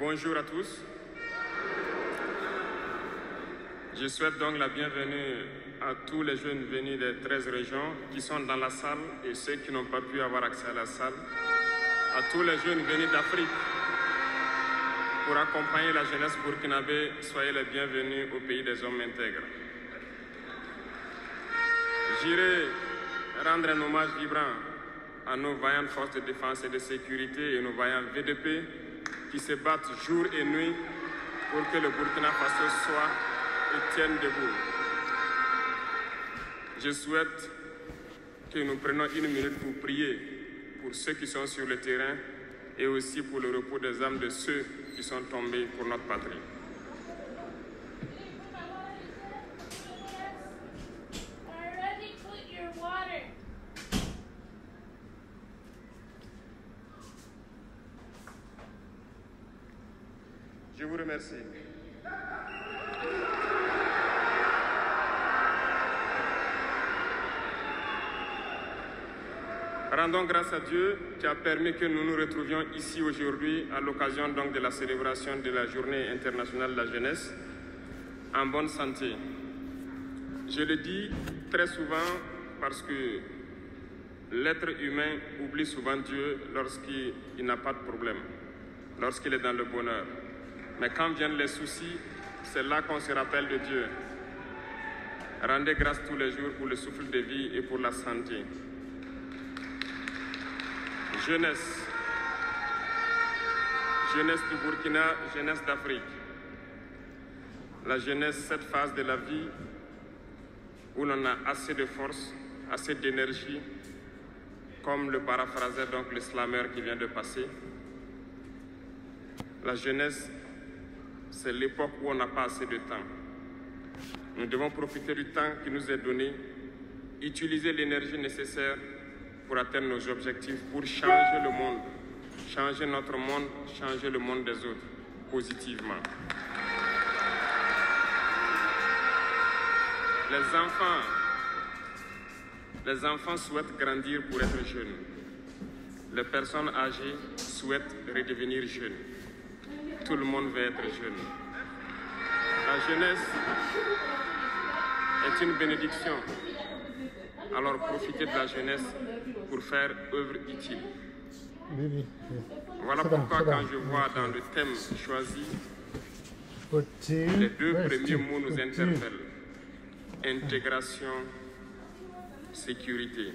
Bonjour à tous. Je souhaite donc la bienvenue à tous les jeunes venus des 13 régions qui sont dans la salle et ceux qui n'ont pas pu avoir accès à la salle. À tous les jeunes venus d'Afrique pour accompagner la jeunesse burkinabé, soyez les bienvenus au pays des hommes intègres. J'irai rendre un hommage vibrant à nos vaillantes forces de défense et de sécurité et nos vaillants VDP qui se battent jour et nuit pour que le Burkina Faso soit et tienne debout. Je souhaite que nous prenions une minute pour prier pour ceux qui sont sur le terrain et aussi pour le repos des âmes de ceux qui sont tombés pour notre patrie. Je vous remercie. Rendons grâce à Dieu qui a permis que nous nous retrouvions ici aujourd'hui à l'occasion donc de la célébration de la Journée internationale de la jeunesse en bonne santé. Je le dis très souvent parce que l'être humain oublie souvent Dieu lorsqu'il n'a pas de problème, lorsqu'il est dans le bonheur. Mais quand viennent les soucis, c'est là qu'on se rappelle de Dieu. Rendez grâce tous les jours pour le souffle de vie et pour la santé. Jeunesse. Jeunesse du Burkina, jeunesse d'Afrique. La jeunesse, cette phase de la vie où l'on a assez de force, assez d'énergie, comme le paraphrasait donc le slammer qui vient de passer. La jeunesse, c'est l'époque où on n'a pas assez de temps. Nous devons profiter du temps qui nous est donné, utiliser l'énergie nécessaire pour atteindre nos objectifs, pour changer le monde, changer notre monde, changer le monde des autres, positivement. Les enfants souhaitent grandir pour être jeunes. Les personnes âgées souhaitent redevenir jeunes. Tout le monde veut être jeune. La jeunesse est une bénédiction. Alors profitez de la jeunesse pour faire œuvre utile. Voilà pourquoi quand je vois dans le thème choisi, les deux premiers mots nous interpellent. Intégration, sécurité.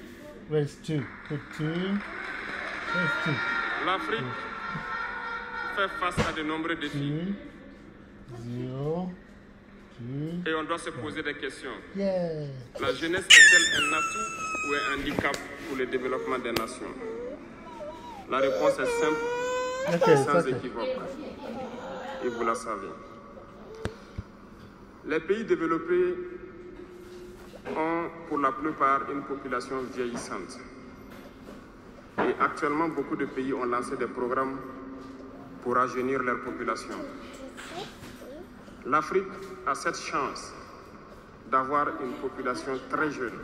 L'Afrique fait face à de nombreux défis. Et on doit se poser des questions. La jeunesse est-elle un atout ou un handicap pour le développement des nations? La réponse est simple et sans équivoque. Et vous la savez. Les pays développés ont pour la plupart une population vieillissante. Et actuellement, beaucoup de pays ont lancé des programmes pour rajeunir leur population. L'Afrique a cette chance d'avoir une population très jeune.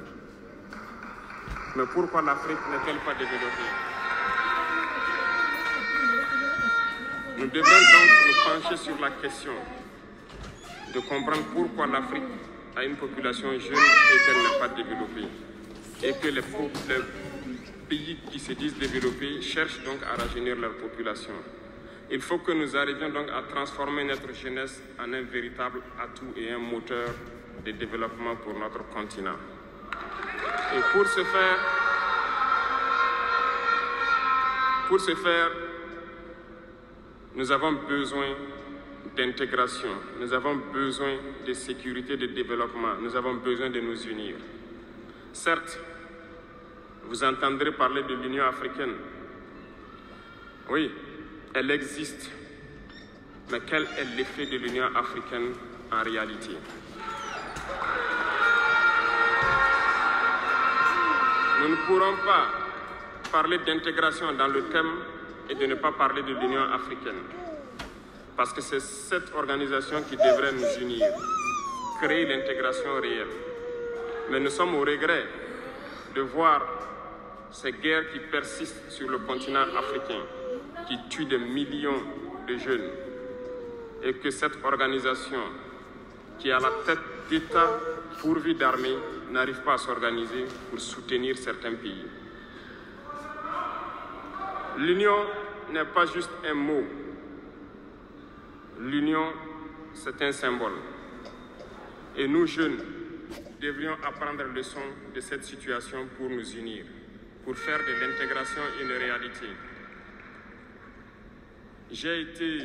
Mais pourquoi l'Afrique n'est-elle pas développée? Nous devons donc nous pencher sur la question de comprendre pourquoi l'Afrique a une population jeune et qu'elle n'est pas développée. Et que les pays qui se disent développés cherchent donc à rajeunir leur population. Il faut que nous arrivions donc à transformer notre jeunesse en un véritable atout et un moteur de développement pour notre continent. Et pour ce faire, nous avons besoin d'intégration, nous avons besoin de sécurité, de développement, nous avons besoin de nous unir. Certes, vous entendrez parler de l'Union africaine. Oui, elle existe. Mais quel est l'effet de l'Union africaine en réalité? Nous ne pourrons pas parler d'intégration dans le thème et de ne pas parler de l'Union africaine. Parce que c'est cette organisation qui devrait nous unir, créer l'intégration réelle. Mais nous sommes au regret de voir ces guerres qui persistent sur le continent africain, qui tuent des millions de jeunes, et que cette organisation, qui est à la tête d'États pourvus d'armées, n'arrive pas à s'organiser pour soutenir certains pays. L'union n'est pas juste un mot. L'union, c'est un symbole. Et nous, jeunes, devrions apprendre leçon de cette situation pour nous unir, pour faire de l'intégration une réalité. J'ai été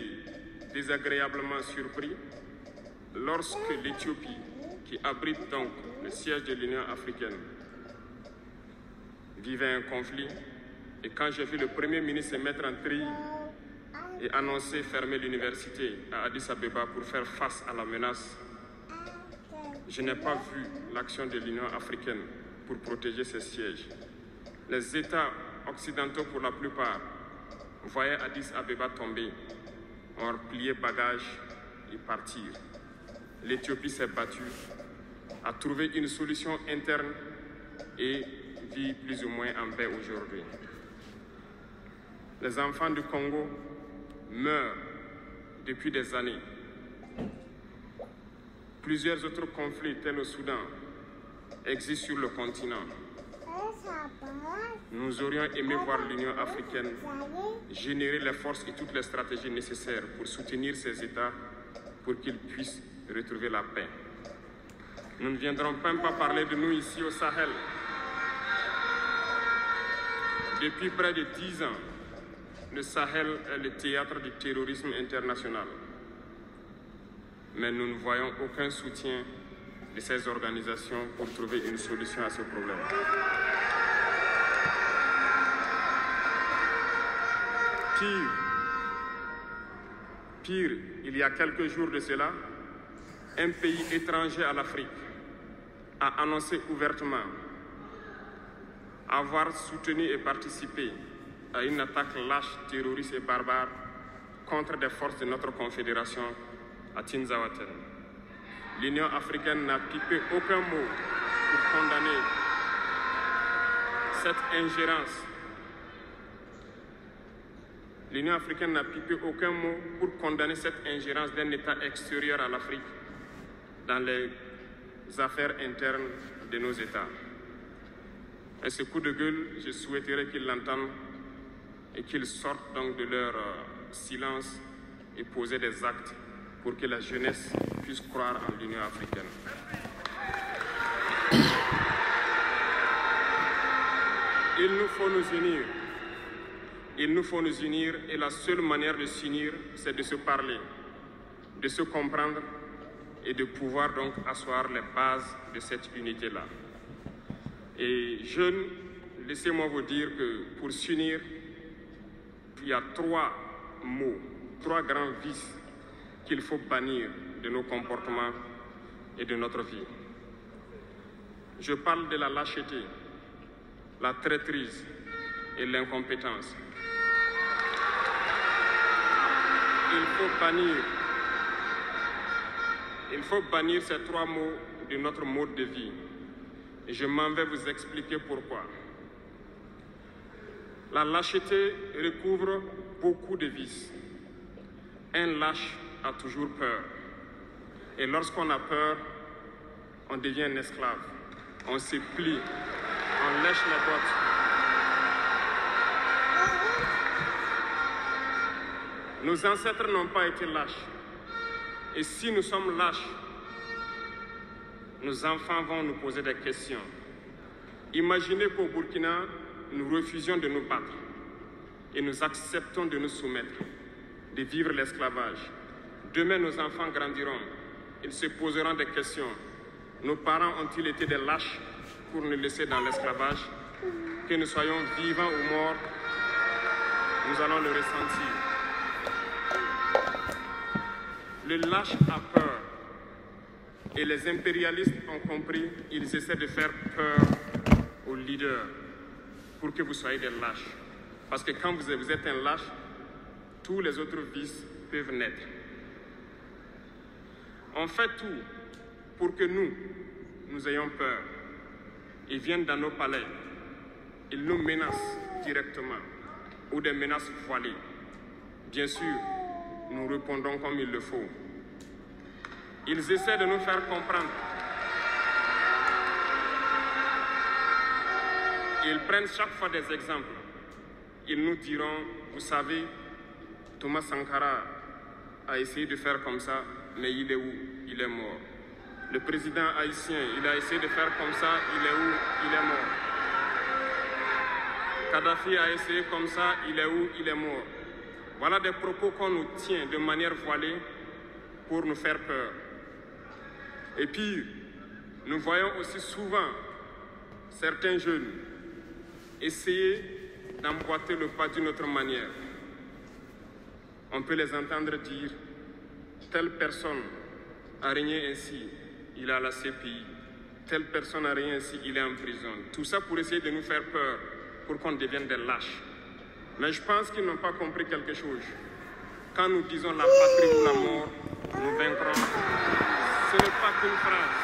désagréablement surpris lorsque l'Éthiopie, qui abrite donc le siège de l'Union africaine, vivait un conflit. Et quand j'ai vu le Premier ministre se mettre en tri et annoncer fermer l'université à Addis Abeba pour faire face à la menace, je n'ai pas vu l'action de l'Union africaine pour protéger ses sièges. Les États occidentaux, pour la plupart, voyaient Addis Abeba tomber, ont replié bagages et partir. L'Éthiopie s'est battue, a trouvé une solution interne et vit plus ou moins en paix aujourd'hui. Les enfants du Congo meurent depuis des années. Plusieurs autres conflits, tels au Soudan, existent sur le continent. Nous aurions aimé voir l'Union africaine générer les forces et toutes les stratégies nécessaires pour soutenir ces États pour qu'ils puissent retrouver la paix. Nous ne viendrons même pas parler de nous ici au Sahel. Depuis près de 10 ans, le Sahel est le théâtre du terrorisme international. Mais nous ne voyons aucun soutien de ces organisations pour trouver une solution à ce problème. Pire, il y a quelques jours de cela, un pays étranger à l'Afrique a annoncé ouvertement avoir soutenu et participé à une attaque lâche, terroriste et barbare contre des forces de notre confédération à Tinzaouaten. L'Union africaine n'a pipé aucun mot pour condamner cette ingérence. L'Union africaine n'a pipé aucun mot pour condamner cette ingérence d'un État extérieur à l'Afrique dans les affaires internes de nos États. Et ce coup de gueule, je souhaiterais qu'ils l'entendent et qu'ils sortent donc de leur silence et poser des actes pour que la jeunesse puisse croire en l'Union africaine. Il nous faut nous unir. Il nous faut nous unir et la seule manière de s'unir, c'est de se parler, de se comprendre et de pouvoir donc asseoir les bases de cette unité-là. Et jeunes, laissez-moi vous dire que pour s'unir, il y a 3 mots, 3 grands vices qu'il faut bannir de nos comportements et de notre vie. Je parle de la lâcheté, la traîtrise et l'incompétence. Il faut bannir ces 3 mots de notre mode de vie. Et je m'en vais vous expliquer pourquoi. La lâcheté recouvre beaucoup de vices. Un lâche a toujours peur. Et lorsqu'on a peur, on devient un esclave. On se plie, on lèche les bottes. Nos ancêtres n'ont pas été lâches. Et si nous sommes lâches, nos enfants vont nous poser des questions. Imaginez qu'au Burkina, nous refusions de nous battre et nous acceptons de nous soumettre, de vivre l'esclavage. Demain, nos enfants grandiront. Ils se poseront des questions. Nos parents ont-ils été des lâches pour nous laisser dans l'esclavage? Que nous soyons vivants ou morts, nous allons le ressentir. Le lâche a peur. Et les impérialistes ont compris, ils essaient de faire peur aux leaders pour que vous soyez des lâches. Parce que quand vous êtes un lâche, tous les autres vices peuvent naître. On fait tout pour que nous ayons peur. Ils viennent dans nos palais, ils nous menacent directement ou des menaces voilées. Bien sûr, nous répondons comme il le faut. Ils essaient de nous faire comprendre. Ils prennent chaque fois des exemples. Ils nous diront, vous savez, Thomas Sankara a essayé de faire comme ça, mais il est où? Il est mort. Le président haïtien, il a essayé de faire comme ça, il est où? Il est mort. Kadhafi a essayé comme ça, il est où? Il est mort. Voilà des propos qu'on nous tient de manière voilée pour nous faire peur. Et puis, nous voyons aussi souvent certains jeunes essayer d'emboîter le pas d'une autre manière. On peut les entendre dire « telle personne a régné ainsi, il est à la CPI. Telle personne a régné ainsi, il est en prison. » Tout ça pour essayer de nous faire peur, pour qu'on devienne des lâches. Mais je pense qu'ils n'ont pas compris quelque chose. Quand nous disons la patrie ou la mort, nous vaincrons. Ce n'est pas qu'une phrase.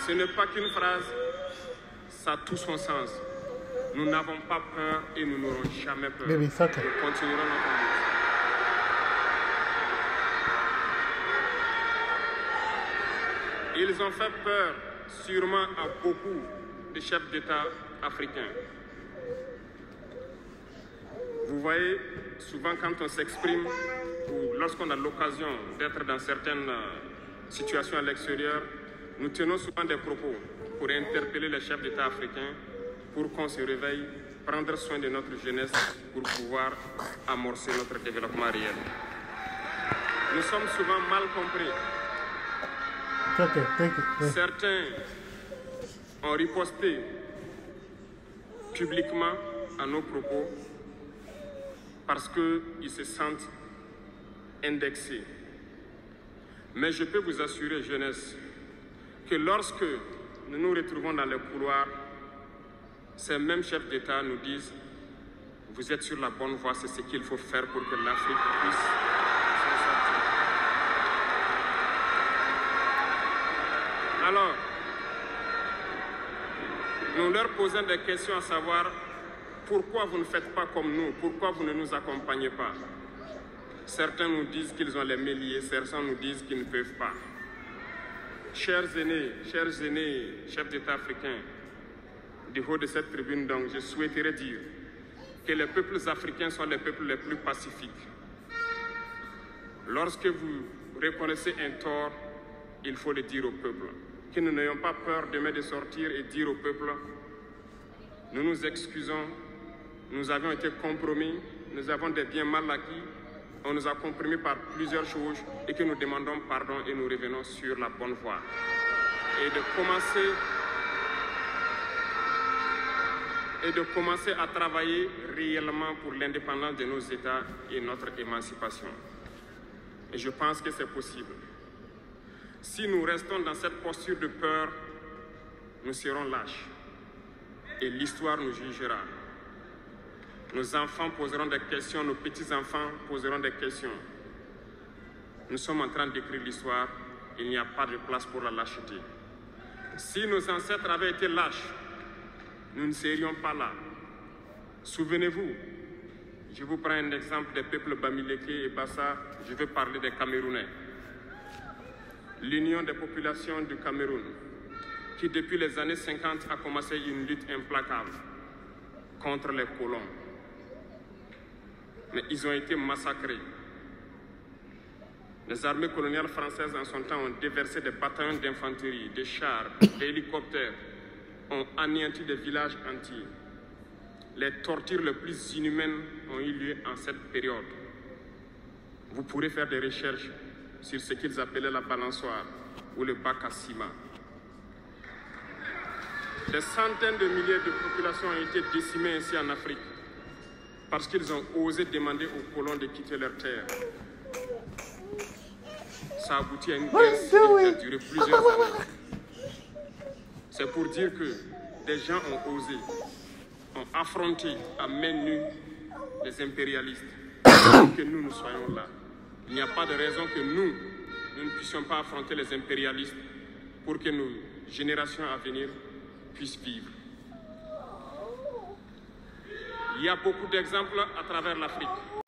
Ce n'est pas qu'une phrase, ça a tout son sens. Nous n'avons pas peur et nous n'aurons jamais peur. Nous continuerons notre lutte. Ils ont fait peur sûrement à beaucoup de chefs d'État africains. Vous voyez, souvent quand on s'exprime ou lorsqu'on a l'occasion d'être dans certaines situations à l'extérieur, nous tenons souvent des propos pour interpeller les chefs d'État africains pour qu'on se réveille, prendre soin de notre jeunesse pour pouvoir amorcer notre développement réel. Nous sommes souvent mal compris. Certains ont riposté publiquement à nos propos parce qu'ils se sentent indexés. Mais je peux vous assurer, jeunesse, que lorsque nous nous retrouvons dans les couloirs, ces mêmes chefs d'État nous disent « Vous êtes sur la bonne voie, c'est ce qu'il faut faire pour que l'Afrique puisse s'en sortir. » Alors, nous leur posons des questions à savoir pourquoi vous ne faites pas comme nous, pourquoi vous ne nous accompagnez pas. Certains nous disent qu'ils ont les mains liées, certains nous disent qu'ils ne peuvent pas. Chers aînés, chefs d'État africains, du haut de cette tribune, donc, je souhaiterais dire que les peuples africains sont les peuples les plus pacifiques. Lorsque vous reconnaissez un tort, il faut le dire au peuple. Que nous n'ayons pas peur demain de sortir et dire au peuple, nous nous excusons, nous avions été compromis, nous avons des biens mal acquis, on nous a compromis par plusieurs choses et que nous demandons pardon et nous revenons sur la bonne voie. Et de commencer à travailler réellement pour l'indépendance de nos États et notre émancipation. Et je pense que c'est possible. Si nous restons dans cette posture de peur, nous serons lâches. Et l'histoire nous jugera. Nos enfants poseront des questions, nos petits-enfants poseront des questions. Nous sommes en train d'écrire l'histoire, il n'y a pas de place pour la lâcheté. Si nos ancêtres avaient été lâches, nous ne serions pas là. Souvenez-vous, je vous prends un exemple des peuples Bamileke et Bassa, je vais parler des Camerounais. L'Union des populations du Cameroun, qui depuis les années 50 a commencé une lutte implacable contre les colons. Mais ils ont été massacrés. Les armées coloniales françaises en son temps ont déversé des bataillons d'infanterie, des chars, des hélicoptères, ont anéanti des villages entiers. Les tortures les plus inhumaines ont eu lieu en cette période. Vous pourrez faire des recherches sur ce qu'ils appelaient la balançoire ou le bac à ciment. Des centaines de milliers de populations ont été décimées ici en Afrique parce qu'ils ont osé demander aux colons de quitter leur terre. Ça a abouti à une guerre civile qui a duré plusieurs années. C'est pour dire que des gens ont osé, ont affronté à main nue les impérialistes pour que nous soyons là. Il n'y a pas de raison que nous ne puissions pas affronter les impérialistes pour que nos générations à venir puissent vivre. Il y a beaucoup d'exemples à travers l'Afrique.